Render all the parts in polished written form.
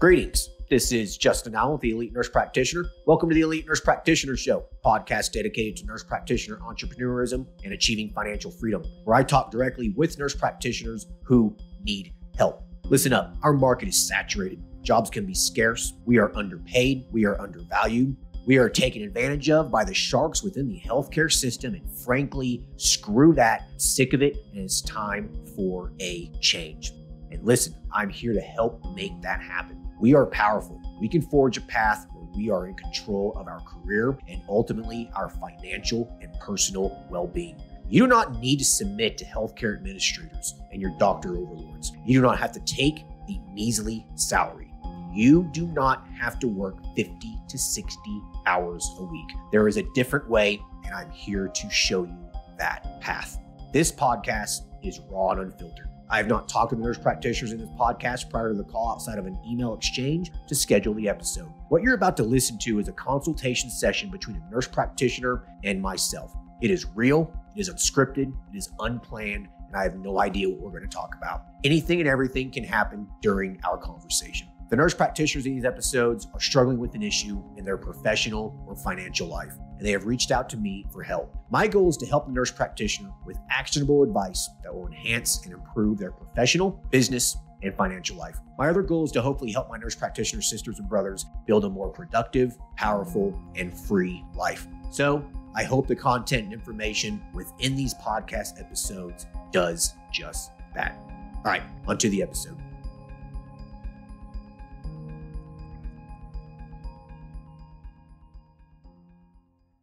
Greetings. This is Justin Allen, the Elite Nurse Practitioner. Welcome to the Elite Nurse Practitioner Show, podcast dedicated to nurse practitioner entrepreneurism and achieving financial freedom, where I talk directly with nurse practitioners who need help. Listen up, our market is saturated. Jobs can be scarce. We are underpaid. We are undervalued. We are taken advantage of by the sharks within the healthcare system, and frankly, screw that. Sick of it, and it's time for a change. And listen, I'm here to help make that happen. We are powerful. We can forge a path where we are in control of our career and ultimately our financial and personal well-being. You do not need to submit to healthcare administrators and your doctor overlords. You do not have to take the measly salary. You do not have to work 50 to 60 hours a week. There is a different way, and I'm here to show you that path. This podcast is raw and unfiltered. I have not talked to the nurse practitioners in this podcast prior to the call outside of an email exchange to schedule the episode. What you're about to listen to is a consultation session between a nurse practitioner and myself. It is real, it is unscripted, it is unplanned, and I have no idea what we're going to talk about. Anything and everything can happen during our conversation. The nurse practitioners in these episodes are struggling with an issue in their professional or financial life, and they have reached out to me for help. My goal is to help the nurse practitioner with actionable advice that will enhance and improve their professional, business, and financial life. My other goal is to hopefully help my nurse practitioner sisters and brothers build a more productive, powerful, and free life. So I hope the content and information within these podcast episodes does just that. All right, onto the episode.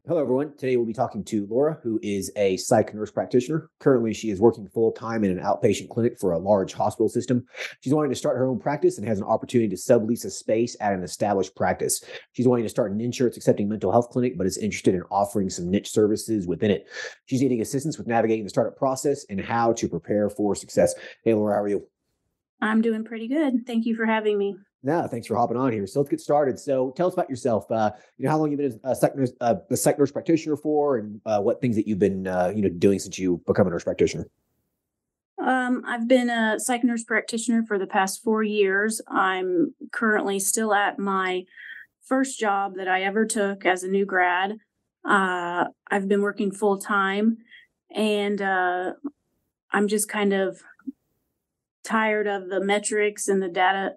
Hello, everyone. Today we'll be talking to Laura, who is a psych nurse practitioner. Currently, she is working full-time in an outpatient clinic for a large hospital system. She's wanting to start her own practice and has an opportunity to sublease a space at an established practice. She's wanting to start an insurance-accepting mental health clinic, but is interested in offering some niche services within it. She's needing assistance with navigating the startup process and how to prepare for success. Hey, Laura, how are you? I'm doing pretty good. Thank you for having me. No, thanks for hopping on here. So let's get started. So tell us about yourself. How long you've been a psych nurse practitioner for, and what things that you've been, doing since you become a nurse practitioner. I've been a psych nurse practitioner for the past 4 years. I'm currently still at my first job that I ever took as a new grad. I've been working full time, and I'm just kind of tired of the metrics and the data,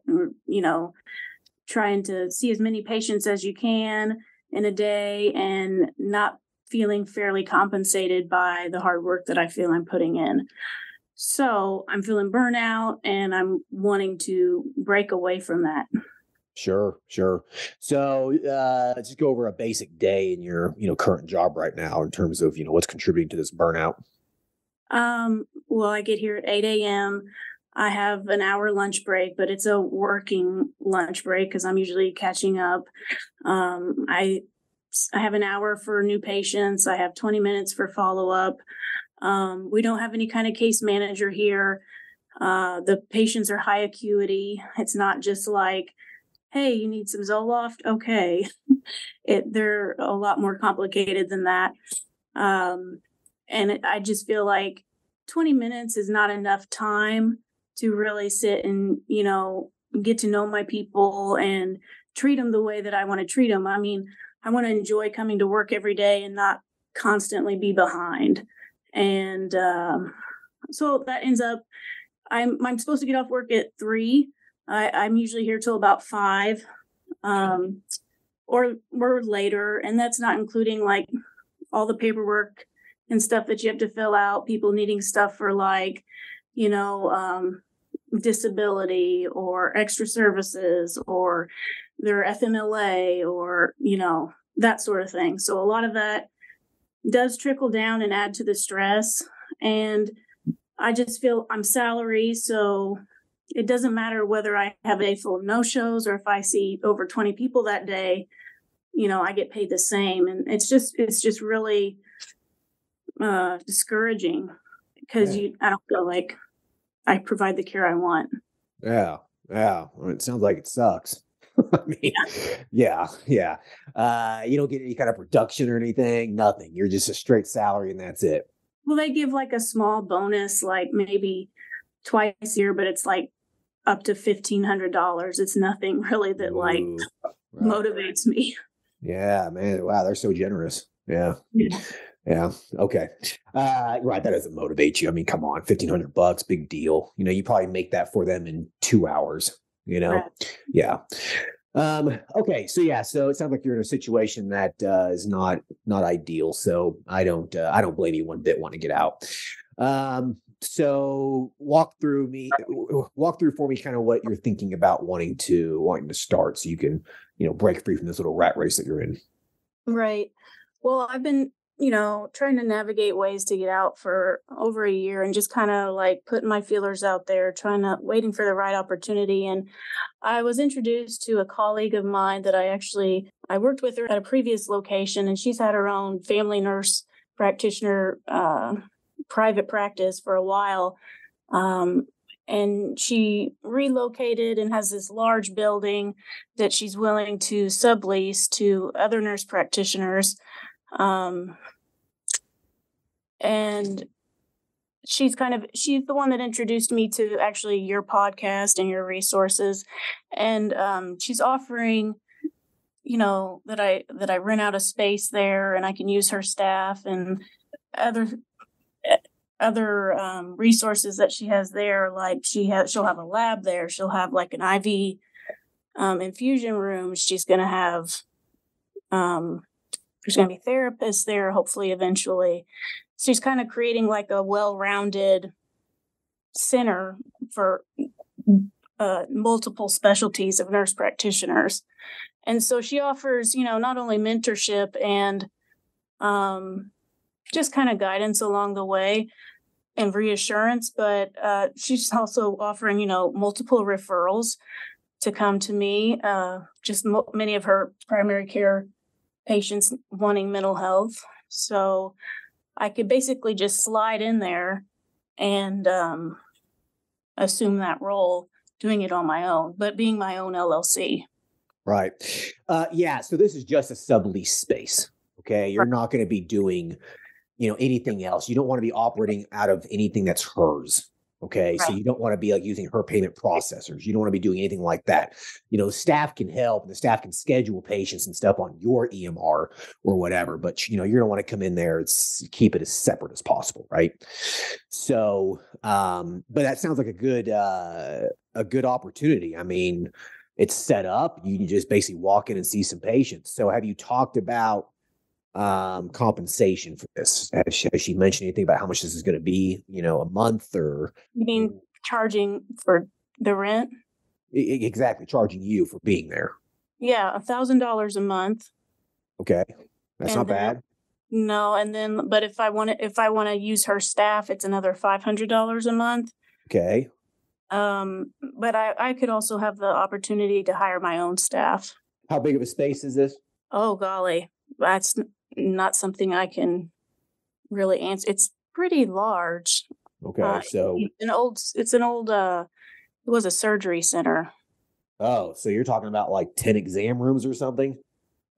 trying to see as many patients as you can in a day and not feeling fairly compensated by the hard work that I feel I'm putting in. So I'm feeling burnout and I'm wanting to break away from that. Sure. So let's just go over a basic day in your, current job right now in terms of, what's contributing to this burnout. Well, I get here at 8 a.m. I have an hour lunch break, but it's a working lunch break because I'm usually catching up. I have an hour for new patients. I have 20 minutes for follow-up. We don't have any kind of case manager here. The patients are high acuity. It's not just like, hey, you need some Zoloft? Okay. They're a lot more complicated than that. I just feel like 20 minutes is not enough time to really sit and, get to know my people and treat them the way that I want to treat them. I mean, I want to enjoy coming to work every day and not constantly be behind. And so that ends up, I'm supposed to get off work at 3. I'm usually here till about 5 or later. And that's not including like all the paperwork and stuff that you have to fill out, people needing stuff for like, disability or extra services or their FMLA or, that sort of thing. So a lot of that does trickle down and add to the stress. And I just feel I'm salary. So it doesn't matter whether I have a day full of no-shows or if I see over 20 people that day, I get paid the same. And it's just really discouraging because I don't feel like I provide the care I want. Yeah. Well, it sounds like it sucks. I mean, yeah. You don't get any kind of production or anything, nothing. You're just a straight salary and that's it. Well, they give like a small bonus, like maybe twice a year, but it's like up to $1,500. It's nothing really that like Ooh, right. motivates me. Yeah, man. Wow, they're so generous. Yeah. Yeah. Yeah. Okay. Right. That doesn't motivate you. I mean, come on, $1,500, big deal. You probably make that for them in 2 hours, Right. Yeah. Okay. So yeah, so it sounds like you're in a situation that is not ideal. So I don't blame you one bit wanting to get out. So walk through for me kind of what you're thinking about wanting to start so you can, break free from this little rat race that you're in. Right. Well, I've been, trying to navigate ways to get out for over a year and just kind of like putting my feelers out there, waiting for the right opportunity. And I was introduced to a colleague of mine that I worked with her at a previous location, and she's had her own family nurse practitioner, private practice for a while. And she relocated and has this large building that she's willing to sublease to other nurse practitioners. And she's the one that introduced me to actually your podcast and your resources. And she's offering, that I rent out a space there and I can use her staff and other resources that she has there. Like she'll have a lab there. She'll have like an IV infusion room. She's going to have, there's going to be therapists there, hopefully eventually. So she's kind of creating like a well-rounded center for multiple specialties of nurse practitioners. And so she offers, not only mentorship and just kind of guidance along the way and reassurance, but she's also offering, multiple referrals to come to me. Many of her primary care patients wanting mental health. So I could basically just slide in there and assume that role, doing it on my own, but being my own LLC. Right. Yeah. So this is just a sublease space. Okay. You're not going to be doing, anything else. You don't want to be operating out of anything that's hers. Okay. Right. So you don't want to be like using her payment processors. You don't want to be doing anything like that. Staff can help and the staff can schedule patients and stuff on your EMR or whatever, but you're going to want to come in there and keep it as separate as possible. Right. So, but that sounds like a good opportunity. I mean, it's set up. You can just basically walk in and see some patients. So have you talked about compensation for this? Has she mentioned anything about how much this is going to be, a month or? You mean charging for the rent? Exactly. Charging you for being there. Yeah. $1,000 a month. Okay. That's not bad. No. And then, but if I want to use her staff, it's another $500 a month. Okay. But I could also have the opportunity to hire my own staff. How big of a space is this? Oh, golly. That's not something I can really answer. It's pretty large. Okay. So it was a surgery center. Oh, so you're talking about like 10 exam rooms or something?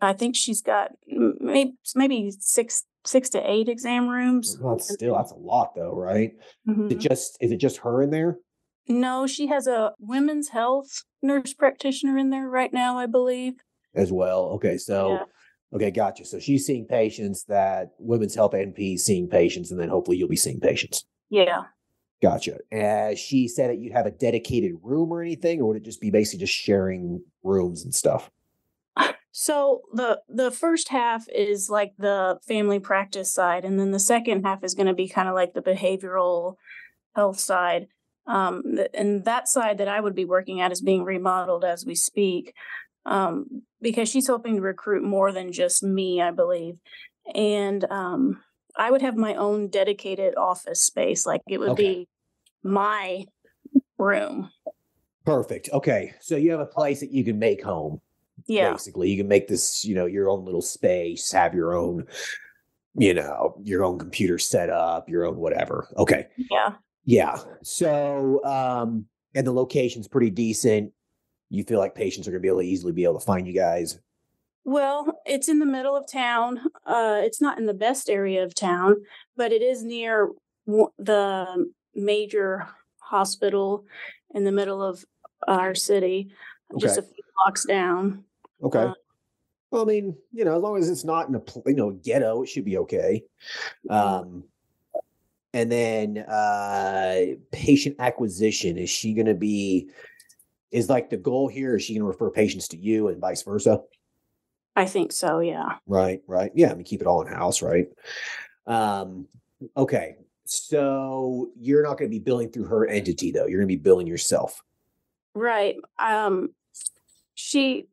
I think she's got maybe six to 8 exam rooms. Well, that's a lot though, right? Mm-hmm. Is it just her in there? No, she has a women's health nurse practitioner in there right now, I believe. As well. Okay. So, Yeah. Okay, gotcha. So she's seeing patients, that women's health NP seeing patients, and then hopefully you'll be seeing patients. Yeah. Gotcha. She said that you'd have a dedicated room or anything, or would it just be basically just sharing rooms and stuff? So the first half is like the family practice side, and then the second half is going to be kind of like the behavioral health side. And that side that I would be working at is being remodeled as we speak, because she's hoping to recruit more than just me, I believe. And I would have my own dedicated office space. Like it would be my room. Perfect. Okay. So you have a place that you can make home. Yeah. Basically, you can make this, your own little space, have your own, your own computer set up, your own whatever. Okay. Yeah. Yeah. So, and the location's pretty decent. You feel like patients are going to easily be able to find you guys? Well, it's in the middle of town. It's not in the best area of town, but it is near the major hospital. in the middle of our city, just a Okay. few blocks down. Okay. Uh, Well, I mean, as long as it's not in a ghetto, it should be okay. yeah. Um, and then patient acquisition, is like the goal here, is she going to refer patients to you and vice versa? I think so, yeah. Right, right. Yeah, I mean, keep it all in house, right? Um, okay. So you're not going to be billing through her entity, though. You're going to be billing yourself. Right. She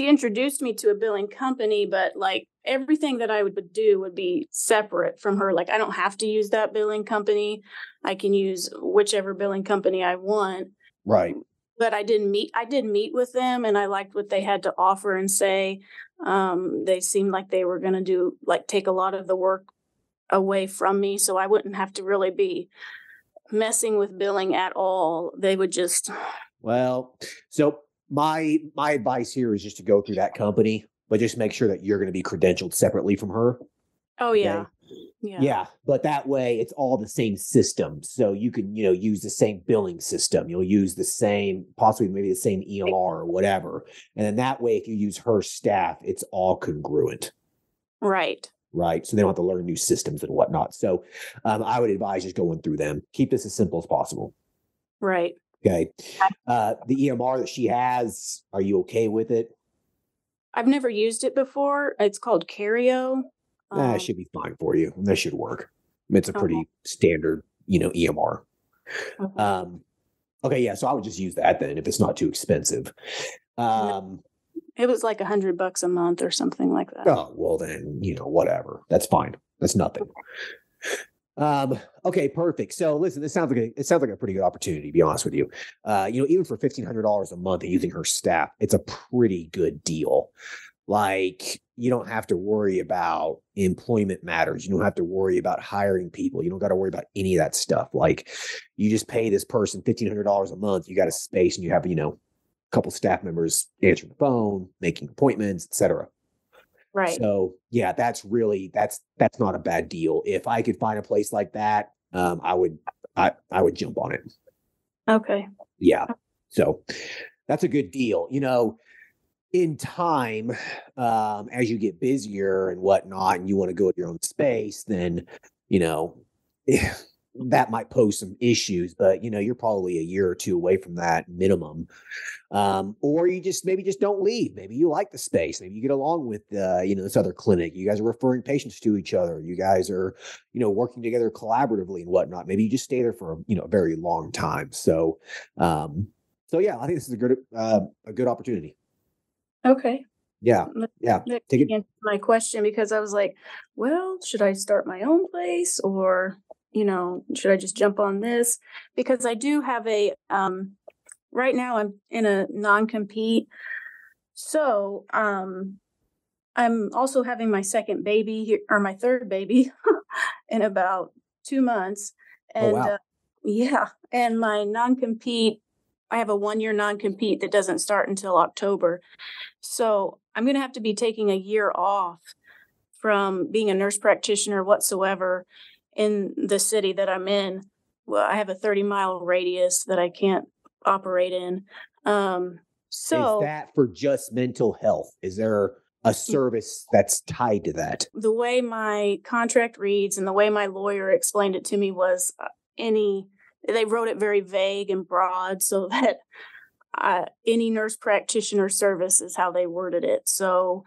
introduced me to a billing company, but like everything that I would do would be separate from her. Like I don't have to use that billing company. I can use whichever billing company I want. Right. But I did meet with them and I liked what they had to offer and say. They seemed like they were going to take a lot of the work away from me. So I wouldn't have to really be messing with billing at all. They would just, Well, so my advice here is just to go through that company, but just make sure that you're going to be credentialed separately from her. oh, Okay. yeah. Yeah. Yeah, but that way it's all the same system. So you can, use the same billing system. You'll use the same, possibly maybe the same EMR or whatever. And then that way, if you use her staff, it's all congruent. Right. Right. So they don't have to learn new systems and whatnot. So I would advise just going through them. Keep this as simple as possible. Right. Okay. The EMR that she has, are you okay with it? I've never used it before. It's called Cario. It should be fine for you. That should work. It's a Okay. pretty standard, EMR. Okay. Okay, yeah. So I would just use that then if it's not too expensive. It was like $100 a month or something like that. Oh, well then, whatever. That's fine. That's nothing. Okay, perfect. So listen, it sounds like a pretty good opportunity, to be honest with you. Even for $1,500 a month and using her staff, it's a pretty good deal. Like, you don't have to worry about employment matters. You don't have to worry about hiring people. You don't got to worry about any of that stuff. Like, you just pay this person $1,500 a month. You got a space and you have, a couple staff members answering the phone, making appointments, etc. Right. So yeah, that's not a bad deal. If I could find a place like that, I would jump on it. Okay. Yeah. So that's a good deal. In time, as you get busier and whatnot, and you want to go at your own space, then, that might pose some issues, but, you're probably a year or two away from that minimum. Or you maybe just don't leave. Maybe you like the space. Maybe you get along with, this other clinic. You guys are referring patients to each other. You guys are, working together collaboratively and whatnot. Maybe you just stay there for, a very long time. So yeah, I think this is a good opportunity. Okay. Yeah. Yeah. That Take it. answered my question because I was like, well, should I start my own place or, should I just jump on this? Because I do have right now I'm in a non-compete. So, I'm also having my second baby here, or my third baby in about 2 months. Oh, And, wow. yeah, and my non-compete, I have a 1-year non-compete that doesn't start until October. So I'm going to have to be taking a year off from being a nurse practitioner whatsoever in the city that I'm in. Well, I have a 30-mile radius that I can't operate in. Is that for just mental health? Is there a service that's tied to that? The way my contract reads and the way my lawyer explained it to me was they wrote it very vague and broad so that any nurse practitioner service is how they worded it. So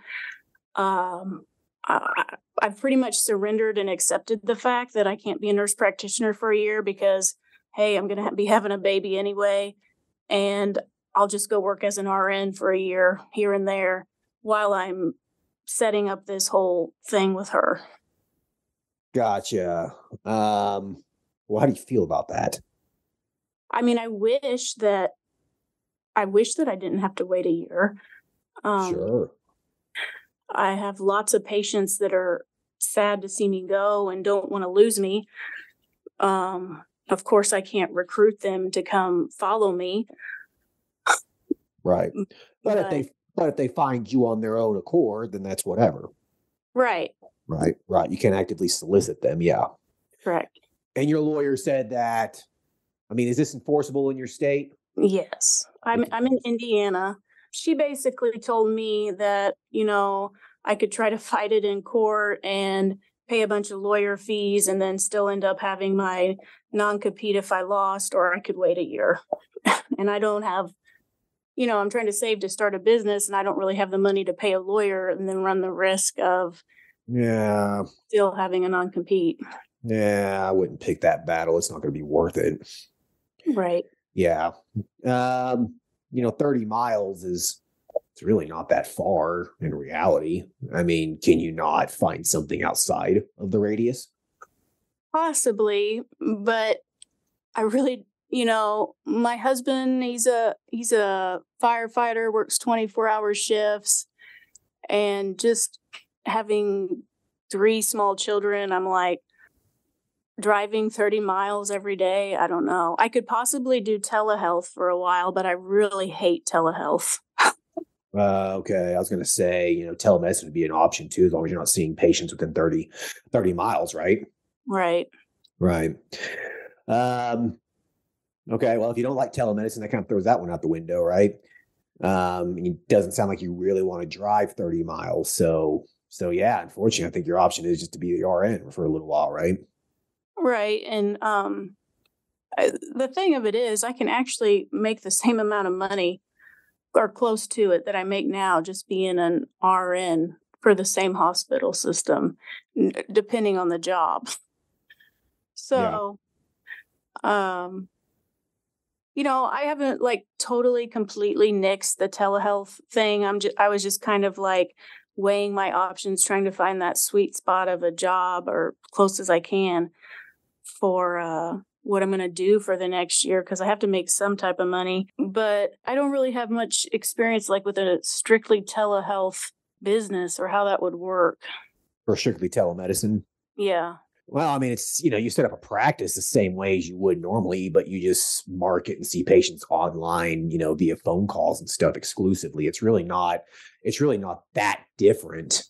I've pretty much surrendered and accepted the fact that I can't be a nurse practitioner for a year because, hey, I'm going to be having a baby anyway. And I'll just go work as an RN for a year here and there while I'm setting up this whole thing with her. Gotcha. Well, how do you feel about that? I mean, I wish that I didn't have to wait a year. Sure. I have lots of patients that are sad to see me go and don't want to lose me. Of course, I can't recruit them to come follow me. Right. But if they find you on their own accord, then that's whatever. Right. Right. You can't actively solicit them. Yeah. Correct. And your lawyer said that, I mean, is this enforceable in your state? Yes. I'm in Indiana. She basically told me that, I could try to fight it in court and pay a bunch of lawyer fees and then still end up having my non-compete if I lost, or I could wait a year. And I don't have, I'm trying to save to start a business and I don't really have the money to pay a lawyer and then run the risk of Yeah. still having a non-compete. Yeah, I wouldn't pick that battle. It's not going to be worth it. Right. Yeah. 30 miles it's really not that far in reality. I mean, can you not find something outside of the radius? Possibly, but I really, my husband, he's a firefighter, works 24-hour shifts, and just having 3 small children, I'm like, driving 30 miles every day, I don't know. I could possibly do telehealth for a while, but I really hate telehealth. Okay. I was going to say, telemedicine would be an option too, as long as you're not seeing patients within 30 miles, right? Right. Right. Okay. Well, if you don't like telemedicine, that kind of throws that one out the window, right? It doesn't sound like you really want to drive 30 miles. So yeah, unfortunately, I think your option is just to be the RN for a little while, right? Right. And the thing of it is, I can actually make the same amount of money or close to it that I make now just being an RN for the same hospital system, depending on the job. Yeah. So, I haven't like totally completely nixed the telehealth thing. I was just kind of like weighing my options, trying to find that sweet spot of a job or close as I can for what I'm going to do for the next year, because I have to make some type of money. But I don't really have much experience like with a strictly telehealth business or how that would work. For strictly telemedicine. Yeah. Well, I mean, it's, you set up a practice the same way as you would normally, but you just market and see patients online, via phone calls and stuff exclusively. It's really not that different,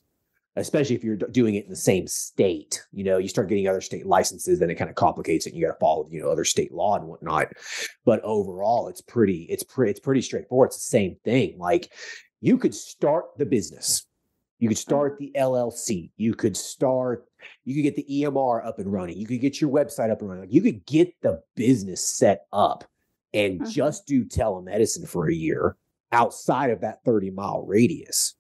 especially if you're doing it in the same state. You start getting other state licenses, then it kind of complicates it. You got to follow, other state law and whatnot. But overall, it's pretty straightforward. It's the same thing. Like, you could start the business. You could start the LLC. You could get the EMR up and running. You could get your website up and running. Like, you could get the business set up and just do telemedicine for a year outside of that 30-mile radius.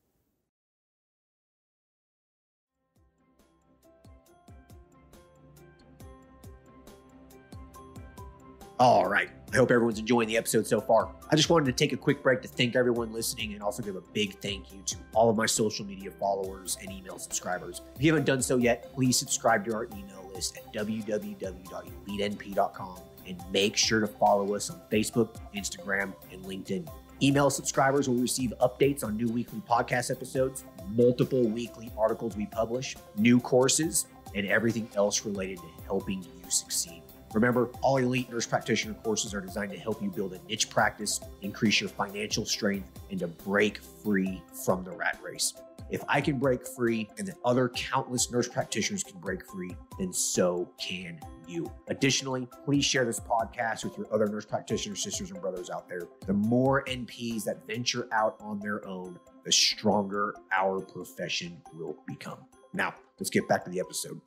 All right. I hope everyone's enjoying the episode so far. I just wanted to take a quick break to thank everyone listening and also give a big thank you to all of my social media followers and email subscribers. If you haven't done so yet, please subscribe to our email list at www.elitenp.com and make sure to follow us on Facebook, Instagram, and LinkedIn. Email subscribers will receive updates on new weekly podcast episodes, multiple weekly articles we publish, new courses, and everything else related to helping you succeed. Remember, all elite nurse practitioner courses are designed to help you build a niche practice, increase your financial strength, and to break free from the rat race. If I can break free and that other countless nurse practitioners can break free, then so can you. Additionally, please share this podcast with your other nurse practitioner sisters and brothers out there. The more NPs that venture out on their own, the stronger our profession will become. Now, let's get back to the episode.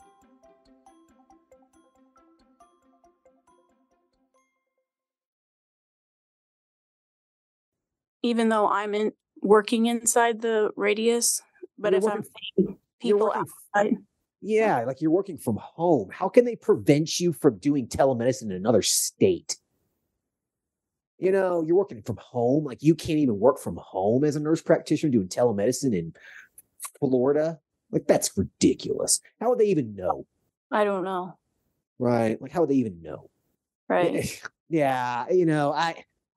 Even though I'm working inside the radius, but if I'm paying people outside. Yeah, like you're working from home. How can they prevent you from doing telemedicine in another state? You're working from home. Like, you can't even work from home as a nurse practitioner doing telemedicine in Florida. Like, that's ridiculous. How would they even know? I don't know. Right. Like, how would they even know? Right. Yeah.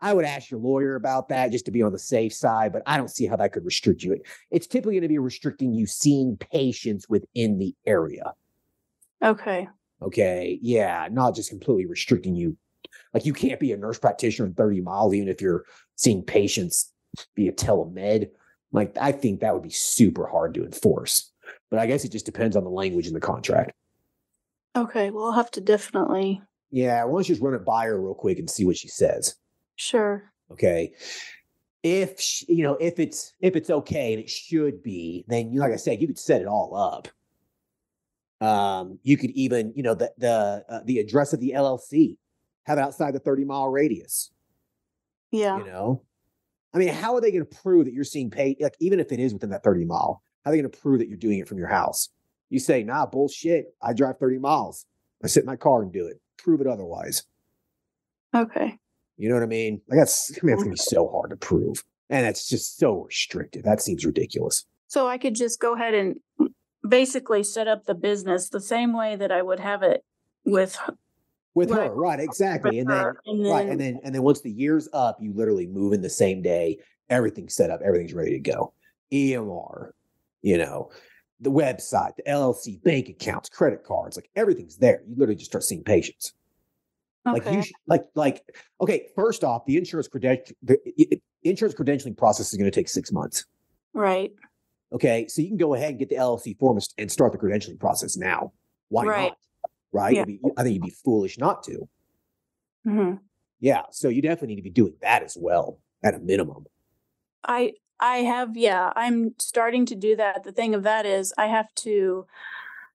I would ask your lawyer about that just to be on the safe side, but I don't see how that could restrict you. It's typically going to be restricting you seeing patients within the area. Okay. Yeah. Not just completely restricting you. Like, you can't be a nurse practitioner in 30 miles, even if you're seeing patients via telemed. Like, I think that would be super hard to enforce, but I guess it just depends on the language in the contract. Okay. Well, I'll have to definitely. Yeah. Why don't you just run it by her real quick and see what she says? Sure. Okay. If it's okay and it should be, then like I said, you could set it all up. You could even, the address of the LLC, have it outside the 30-mile radius. Yeah. I mean, how are they going to prove that you're seeing pay? Like, even if it is within that 30-mile, how are they going to prove that you're doing it from your house? You say, nah, bullshit. I drive 30 miles. I sit in my car and do it. Prove it otherwise. Okay. You know what I mean? Like it's going to be so hard to prove. And it's just so restricted. That seems ridiculous. So I could just go ahead and basically set up the business the same way that I would have it with her, right? Exactly. And then once the year's up, you literally move in the same day. Everything's set up. Everything's ready to go. EMR, the website, the LLC, bank accounts, credit cards, like everything's there. You literally just start seeing patients. Okay. Okay. First off, the insurance credentialing process is going to take 6 months. Right. Okay. So you can go ahead and get the LLC form and start the credentialing process now. Why not? Right. Yeah. I think you'd be foolish not to. Mm-hmm. Yeah. So you definitely need to be doing that as well at a minimum. I'm starting to do that. The thing of that is I have to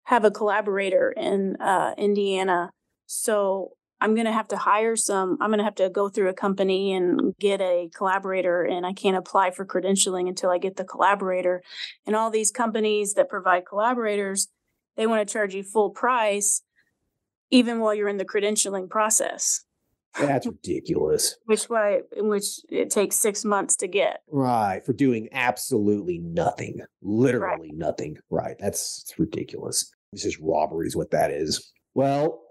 have a collaborator in Indiana. So I'm going to have to I'm going to have to go through a company and get a collaborator, and I can't apply for credentialing until I get the collaborator. And all these companies that provide collaborators, they want to charge you full price even while you're in the credentialing process. That's ridiculous. Which it takes 6 months to get. Right. For doing absolutely nothing. Literally nothing. Right. It's ridiculous. This is robbery is what that is. Well,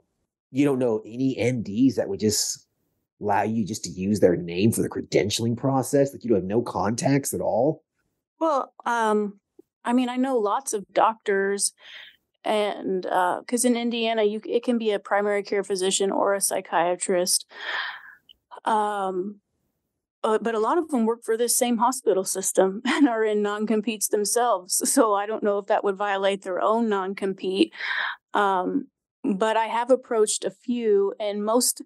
you don't know any NDs that would just allow you just to use their name for the credentialing process? Like you don't have no contacts at all? Well, I know lots of doctors. And because in Indiana, it can be a primary care physician or a psychiatrist. But a lot of them work for this same hospital system and are in non-competes themselves. So I don't know if that would violate their own non-compete. But I have approached a few, and most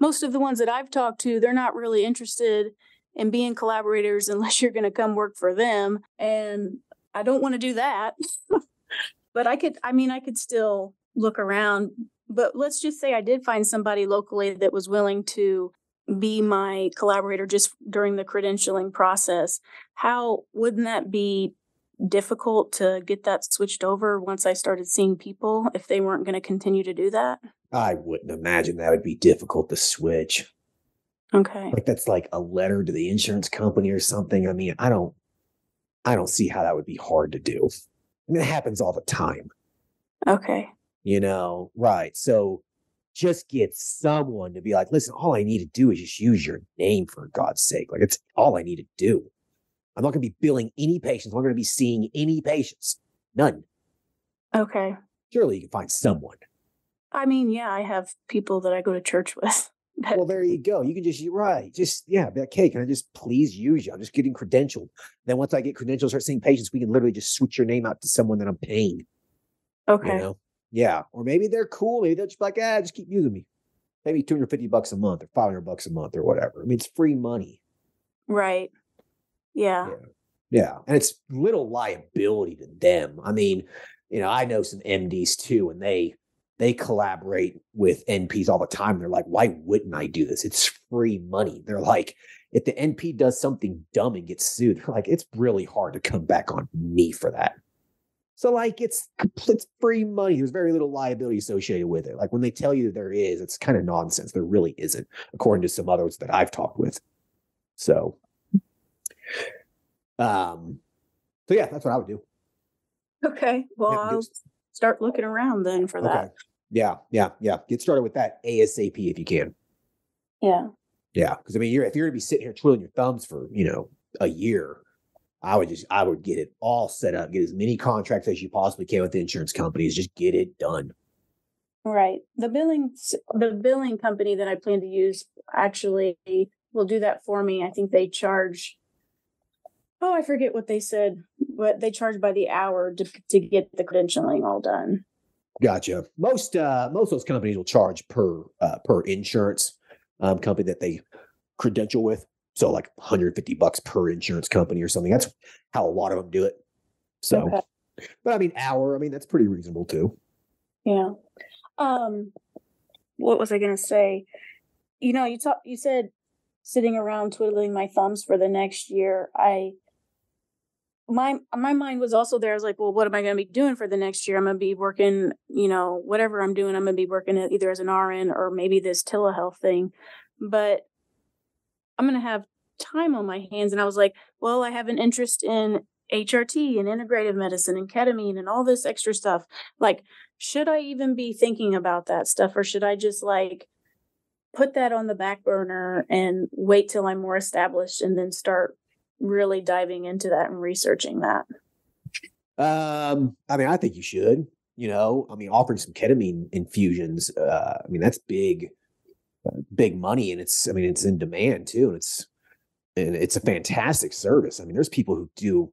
of the ones that I've talked to, they're not really interested in being collaborators unless you're going to come work for them. And I don't want to do that. But I could still look around. But let's just say I did find somebody locally that was willing to be my collaborator just during the credentialing process. How wouldn't that be difficult to get that switched over once I started seeing people if they weren't going to continue to do that? I wouldn't imagine that would be difficult to switch. Okay. Like that's like a letter to the insurance company or something. I mean, I don't see how that would be hard to do. I mean, it happens all the time. Okay. Right. So just get someone to be like, listen, all I need to do is just use your name for God's sake. Like it's all I need to do. I'm not going to be billing any patients. I'm not going to be seeing any patients. None. Okay. Surely you can find someone. I mean, yeah, I have people that I go to church with. Well, there you go. You can be like, hey, can I just please use you? I'm just getting credentialed. Then once I get credentialed, start seeing patients, we can literally just switch your name out to someone that I'm paying. Okay. Yeah. Or maybe they're cool. Maybe they'll just be like, just keep using me. Maybe $250 a month or $500 a month or whatever. I mean, it's free money. Right. Yeah. Yeah. And it's little liability to them. I mean, I know some MDs too, and they collaborate with NPs all the time. They're like, why wouldn't I do this? It's free money. They're like, if the NP does something dumb and gets sued, they're like, it's really hard to come back on me for that. So like, it's free money. There's very little liability associated with it. Like when they tell you there is, it's kind of nonsense. There really isn't, according to some others that I've talked with. So yeah, that's what I would do. Okay. Well, I'll start looking around then for that. Yeah. Get started with that ASAP if you can. Yeah. Yeah. Because I mean, if you're going to be sitting here twiddling your thumbs for, a year, I would get it all set up, get as many contracts as you possibly can with the insurance companies, just get it done. Right. The billing company that I plan to use actually will do that for me. I think they charge, I forget what they said, but they charge by the hour to get the credentialing all done. Gotcha. Most of those companies will charge per insurance company that they credential with. So like $150 per insurance company or something. That's how a lot of them do it. So, Okay. but I mean, that's pretty reasonable too. Yeah. What was I going to say? You said sitting around twiddling my thumbs for the next year. My mind was also there. I was like, well, what am I going to be doing for the next year? I'm going to be working, whatever I'm doing, I'm going to be working either as an RN or maybe this telehealth thing. But I'm going to have time on my hands. And I was like, well, I have an interest in HRT and integrative medicine and ketamine and all this extra stuff. Like, should I even be thinking about that stuff, or should I just like put that on the back burner and wait till I'm more established and then start really diving into that and researching that? I mean, I think you should, offering some ketamine infusions. That's big money, and it's in demand too. And it's a fantastic service. I mean, there's people who do,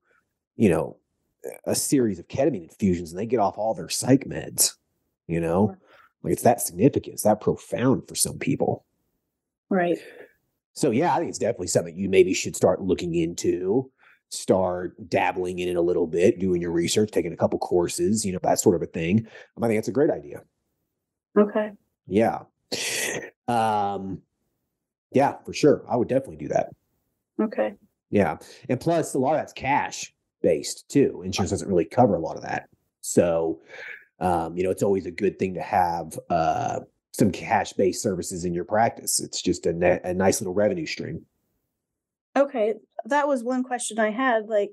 a series of ketamine infusions and they get off all their psych meds, like it's that significant. It's that profound for some people. Right. So yeah, I think it's definitely something you maybe should start looking into, start dabbling in it a little bit, doing your research, taking a couple courses, that sort of a thing. I think it's a great idea. Okay. Yeah. Yeah, for sure. I would definitely do that. Okay. Yeah. And plus a lot of that's cash based too. Insurance doesn't really cover a lot of that. So, it's always a good thing to have, some cash-based services in your practice. It's just a nice little revenue stream. Okay. That was one question I had. Like,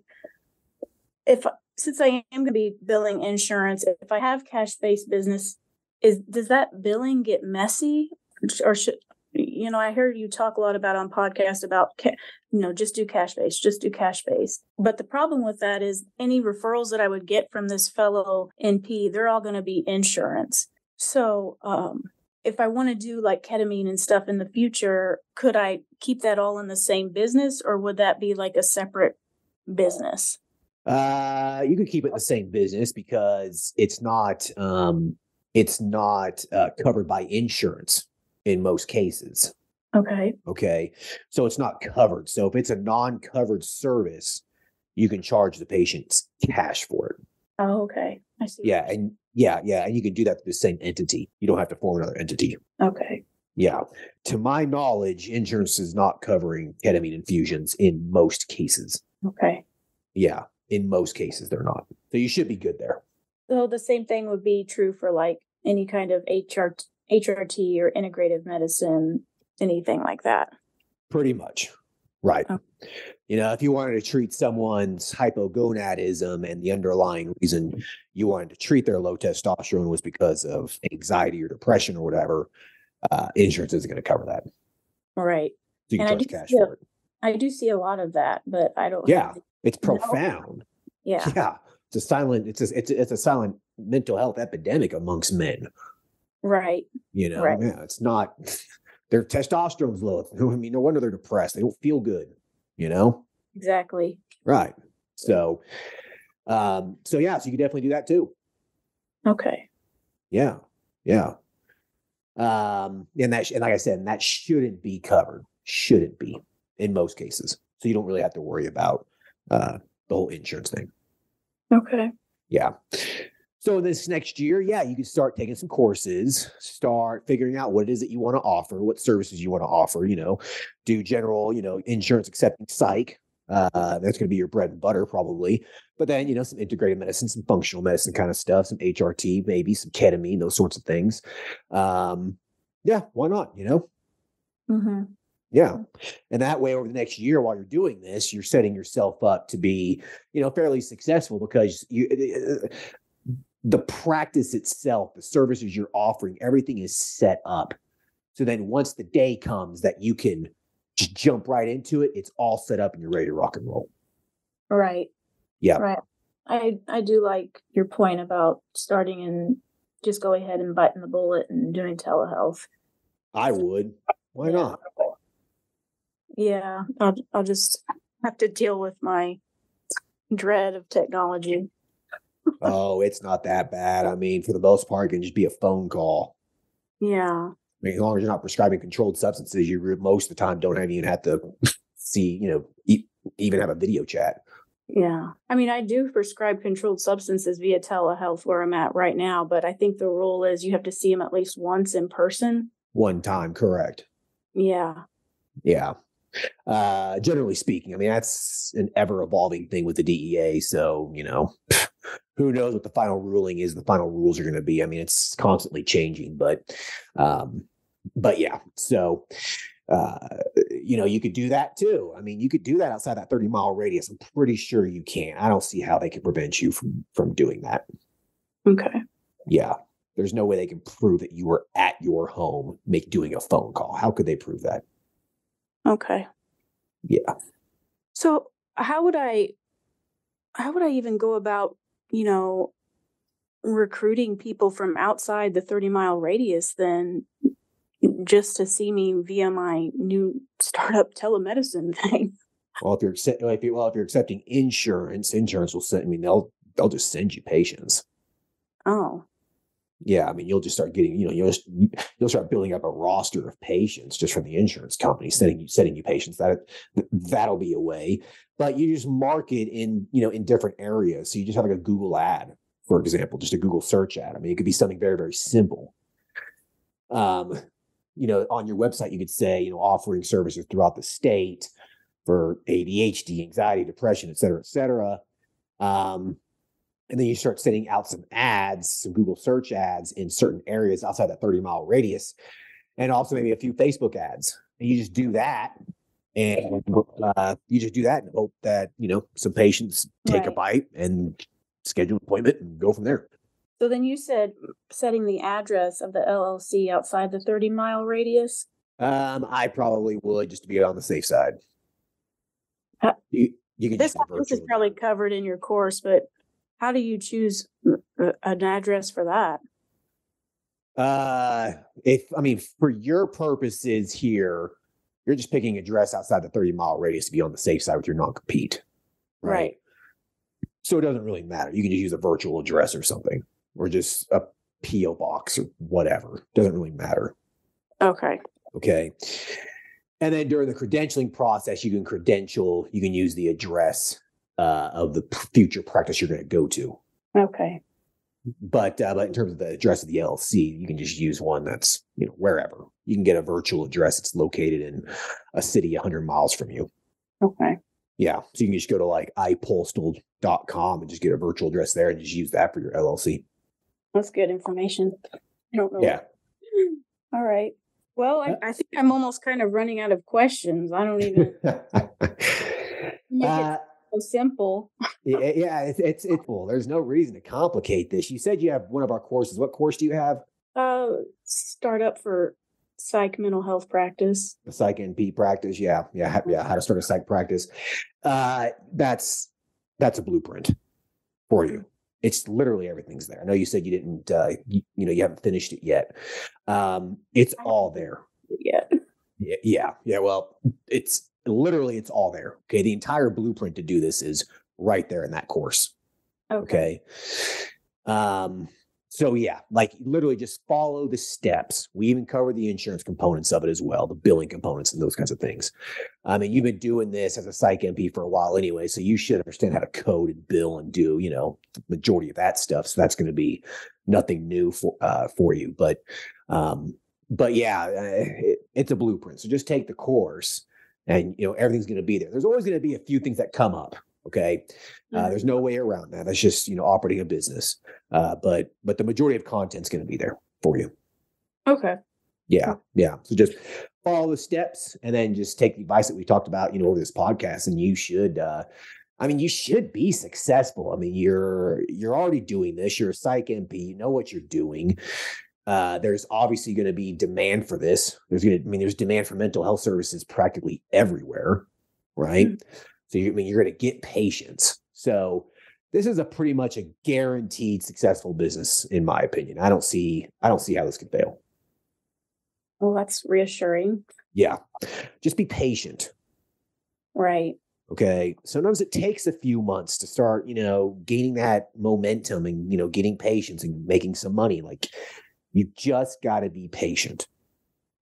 since I am going to be billing insurance, if I have cash-based business, does that billing get messy, or should, I heard you talk a lot about on podcasts about, just do cash-based. But the problem with that is any referrals that I would get from this fellow NP, they're all going to be insurance. So, if I want to do like ketamine and stuff in the future, could I keep that all in the same business, or would that be like a separate business? You could keep it in the same business because it's not covered by insurance in most cases. Okay. So it's not covered. So if it's a non-covered service, you can charge the patients cash for it. Oh, okay. I see. Yeah. And and you can do that through the same entity. You don't have to form another entity. Okay. Yeah. To my knowledge, insurance is not covering ketamine infusions in most cases. Okay. Yeah. In most cases, they're not. So you should be good there. So the same thing would be true for like any kind of HRT or integrative medicine, anything like that. Pretty much. Right. Oh. If you wanted to treat someone's hypogonadism and the underlying reason you wanted to treat their low testosterone was because of anxiety or depression or whatever, insurance isn't going to cover that. Right. So you can charge cash for it. I do see a lot of that, but I don't. Yeah. It's profound. Yeah. Yeah. It's a silent mental health epidemic amongst men. Right. Right. Yeah, it's not, their testosterone's low. No wonder they're depressed. They don't feel good, Exactly. Right. So you can definitely do that too. Okay. Yeah. Yeah. And like I said, that shouldn't be covered. Shouldn't be in most cases. So you don't really have to worry about the whole insurance thing. Okay. Yeah. So this next year, you can start taking some courses, start figuring out what it is that you want to offer, what services you want to offer, do general, insurance accepting psych. That's going to be your bread and butter probably. But then, some integrated medicine, some functional medicine kind of stuff, some HRT, maybe some ketamine, those sorts of things. Why not, Mm-hmm. Yeah. And that way, over the next year, while you're doing this, you're setting yourself up to be, fairly successful because the practice itself, the services you're offering, everything is set up. So then once the day comes that you can just jump right into it, it's all set up and you're ready to rock and roll. Right. Yeah. Right. I do like your point about starting and just go ahead and biting the bullet and doing telehealth. I would. Why not? Yeah. I'll just have to deal with my dread of technology. Oh, it's not that bad. For the most part, it can just be a phone call. Yeah. mean, as long as you're not prescribing controlled substances, you most of the time don't even have to see, even have a video chat. Yeah. I mean, I do prescribe controlled substances via telehealth where I'm at right now, but I think the rule is you have to see them at least once in person. One time, correct. Yeah. Yeah. Generally speaking, I mean, that's an ever evolving thing with the DEA. So, who knows what the final ruling is, the final rules are going to be. I mean, it's constantly changing, but yeah. So, you could do that too. I mean, you could do that outside that 30-mile radius. I'm pretty sure you can. I don't see how they can prevent you from doing that. Okay. Yeah. There's no way they can prove that you were at your home doing a phone call. How could they prove that? Okay. Yeah. So how would I even go about, recruiting people from outside the 30-mile radius then just to see me via my new startup telemedicine thing? Well, if you're accepting insurance will send. I mean, they'll just send you patients. Oh. Yeah, I mean, you'll just start getting, you'll start building up a roster of patients just from the insurance company sending you patients. That'll be a way, but you just market in different areas. So you just have like a Google ad, for example, just a Google search ad. I mean, it could be something very, very simple. On your website, you could say, offering services throughout the state for ADHD, anxiety, depression, et cetera, et cetera. And then you start sending out some ads, some Google search ads in certain areas outside that 30-mile radius, and also maybe a few Facebook ads. And you just do that. And hope that, some patients take a bite and schedule an appointment and go from there. So then you said setting the address of the LLC outside the 30-mile radius? I probably would, just to be on the safe side. You can this is probably covered in your course, but how do you choose an address for that? For your purposes here, you're just picking an address outside the 30-mile radius to be on the safe side with your non-compete. Right. So it doesn't really matter. You can just use a virtual address or something, or just a P.O. box or whatever. Doesn't really matter. Okay. And then during the credentialing process, you can use the address of the future practice you're going to go to. Okay. But in terms of the address of the LLC, you can just use one that's, wherever. You can get a virtual address that's located in a city 100 miles from you. Okay. Yeah. So you can just go to like ipostal.com and just get a virtual address there and just use that for your LLC. That's good information. I don't know. Yeah. All right. Well, I think I'm almost kind of running out of questions. I don't even make it so simple. Yeah, it's cool. There's no reason to complicate this. You said you have one of our courses. What course do you have? Startup for psych mental health practice. The Psych N.P practice. Yeah. How to start a psych practice. That's a blueprint for you. It's literally everything's there. I know you said you didn't, you haven't finished it yet. It's all there. Yeah. Well, it's all there. Okay. The entire blueprint to do this is right there in that course. Okay. So yeah, like literally just follow the steps. We even cover the insurance components of it as well, the billing components and those kinds of things. I mean, you've been doing this as a Psych N.P for a while anyway, so you should understand how to code and bill and do, the majority of that stuff. So that's going to be nothing new for you. But yeah, it's a blueprint. So just take the course and, everything's going to be there. There's always going to be a few things that come up. Okay. There's no way around that. That's just, operating a business. But the majority of content's going to be there for you. Okay. Yeah. So just follow the steps and then just take the advice that we talked about, over this podcast, and you should, you should be successful. I mean, you're already doing this. You're a Psych N.P. You know what you're doing. There's obviously going to be demand for this. There's demand for mental health services practically everywhere. Right. Mm-hmm. So you're going to get patients. So this is a pretty much a guaranteed successful business, in my opinion. I don't see how this could fail. Well, that's reassuring. Yeah. Just be patient. Right. Okay. Sometimes it takes a few months to start, gaining that momentum and, getting patients and making some money. Like, you just got to be patient.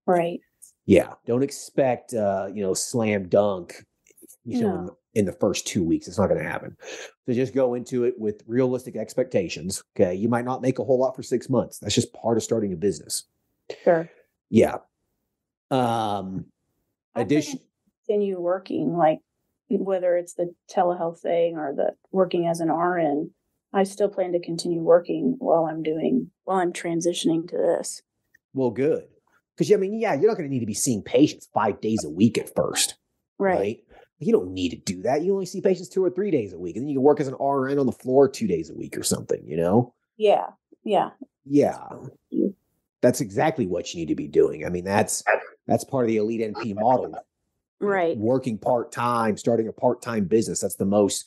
Right. Yeah. Don't expect, slam dunk, No. in the first 2 weeks. It's not going to happen. So just go into it with realistic expectations. Okay. You might not make a whole lot for 6 months. That's just part of starting a business. Sure. Yeah. I plan to continue working, like whether it's the telehealth thing or the working as an RN. I still plan to continue working while I'm transitioning to this. Well, good. Because, you're not going to need to be seeing patients 5 days a week at first. Right? You don't need to do that. You only see patients 2 or 3 days a week. And then you can work as an RN on the floor 2 days a week or something, Yeah. Yeah. Yeah. That's exactly what you need to be doing. I mean, that's part of the Elite NP model. Right. Working part-time, starting a part-time business. That's the most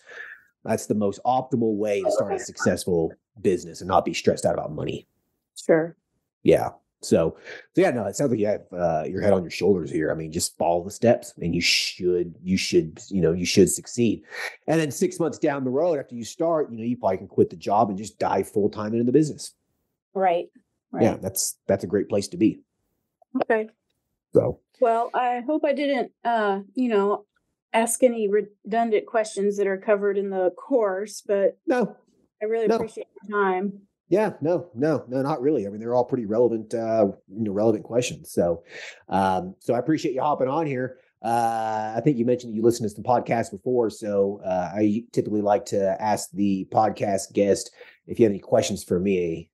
optimal way to start a successful business and not be stressed out about money. Sure. Yeah. So yeah, no, it sounds like you have your head on your shoulders here. I mean, just follow the steps and you should succeed. And then 6 months down the road after you start, you probably can quit the job and just dive full-time into the business. Right. Yeah, that's a great place to be. Okay. So, well, I hope I didn't, ask any redundant questions that are covered in the course, but no, I really appreciate your time. Yeah, no, not really. I mean, they're all pretty relevant, relevant questions. So I appreciate you hopping on here. I think you mentioned that you listened to some podcasts before. So I typically like to ask the podcast guest if you have any questions for me,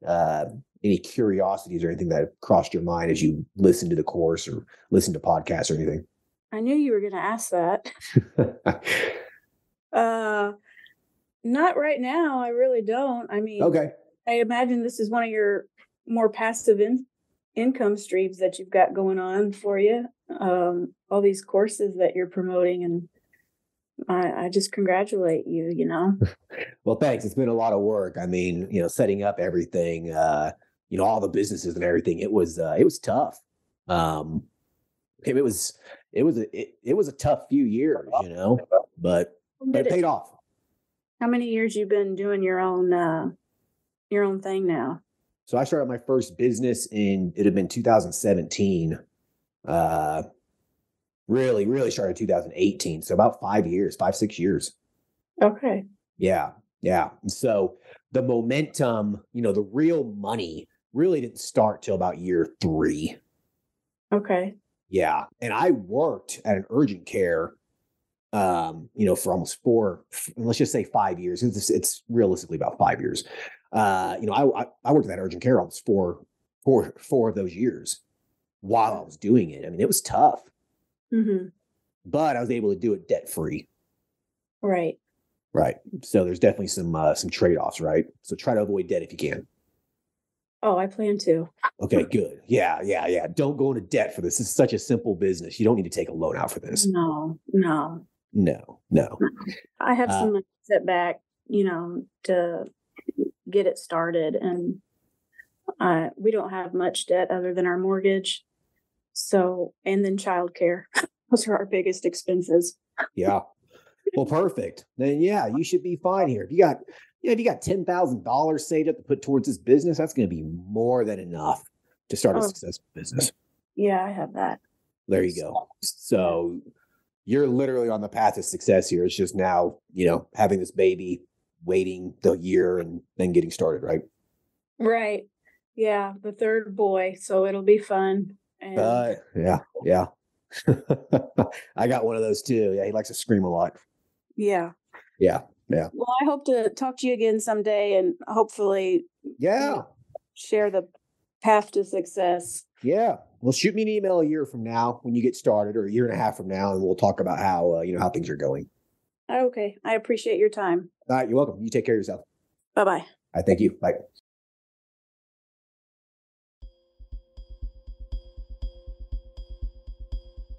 any curiosities or anything that have crossed your mind as you listen to the course or listen to podcasts or anything. I knew you were going to ask that. Not right now. I really don't. I mean, okay. I imagine this is one of your more passive income streams that you've got going on for you. All these courses that you're promoting, and I just congratulate you, Well, thanks. It's been a lot of work. I mean, setting up everything, all the businesses and everything. It was tough. It was a tough few years, but it paid off. How many years you been doing your own thing now? So I started my first business it had been 2017. Really started 2018. So about 5-6 years. Okay. Yeah. So the momentum, the real money really didn't start till about year 3. Okay. Yeah. And I worked at an urgent care, for almost 4, let's just say 5 years. It's realistically about 5 years. I worked at that urgent care almost four of those years while I was doing it. I mean, it was tough, but I was able to do it debt free. Right. So there's definitely some trade-offs, right? So try to avoid debt if you can. Oh, I plan to. Okay, good. Yeah. Don't go into debt for this. This is such a simple business. You don't need to take a loan out for this. No. I have some setback, to get it started, and we don't have much debt other than our mortgage. So, and then childcare. Those are our biggest expenses. Yeah. Well, perfect. Then you should be fine here. If you got $10,000 saved up to put towards this business, that's going to be more than enough to start a successful business. Yeah, I have that. There you go. So you're literally on the path to success here. It's just now, having this baby, waiting the year, and then getting started, right? Right. Yeah, the third boy. So it'll be fun. And yeah. I got one of those too. Yeah, he likes to scream a lot. Yeah. Well, I hope to talk to you again someday, and hopefully share the path to success. Yeah. Well, shoot me an email a year from now when you get started, or a year and a half from now, and we'll talk about how how things are going. Okay. I appreciate your time. All right. You're welcome. You take care of yourself. Bye-bye. All right. Thank you. Bye.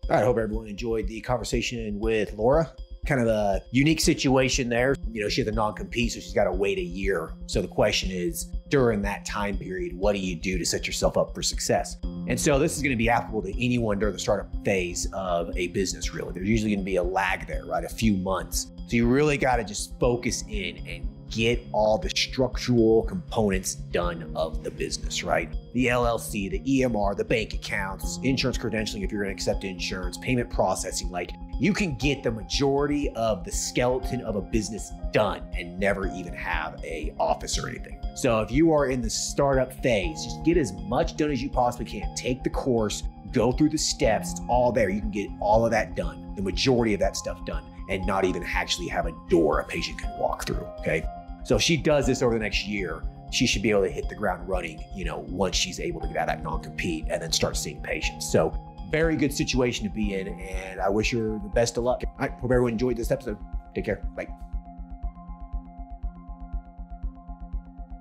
All right. I hope everyone enjoyed the conversation with Laura. Kind of a unique situation there. She has a non-compete, so she's got to wait a year. So the question is, during that time period, what do you do to set yourself up for success? And so this is going to be applicable to anyone during the startup phase of a business, really. There's usually going to be a lag there, right? A few months. So you really got to just focus in and get all the structural components done of the business, right? The LLC, the EMR, the bank accounts, insurance credentialing if you're going to accept insurance, payment processing, like you can get the majority of the skeleton of a business done and never even have a office or anything. So if you are in the startup phase, just get as much done as you possibly can. Take the course, go through the steps, it's all there. You can get all of that done, the majority of that stuff done, and not even actually have a door a patient can walk through, okay? So if she does this over the next year, she should be able to hit the ground running, once she's able to get out of that non-compete and then start seeing patients. So very good situation to be in, and I wish her the best of luck. All right, hope everyone enjoyed this episode. Take care, bye.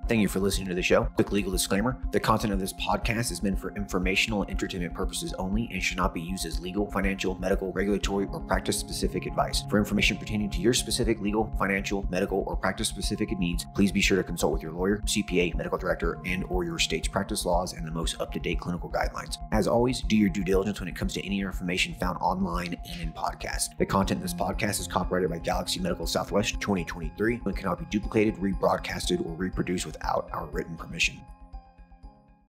Thank you for listening to the show. Quick legal disclaimer. The content of this podcast is meant for informational and entertainment purposes only and should not be used as legal, financial, medical, regulatory, or practice-specific advice. For information pertaining to your specific legal, financial, medical, or practice-specific needs, please be sure to consult with your lawyer, CPA, medical director, and or your state's practice laws and the most up-to-date clinical guidelines. As always, do your due diligence when it comes to any information found online and in podcasts. The content of this podcast is copyrighted by Galaxy Medical Southwest 2023 and cannot be duplicated, rebroadcasted, or reproduced without our written permission.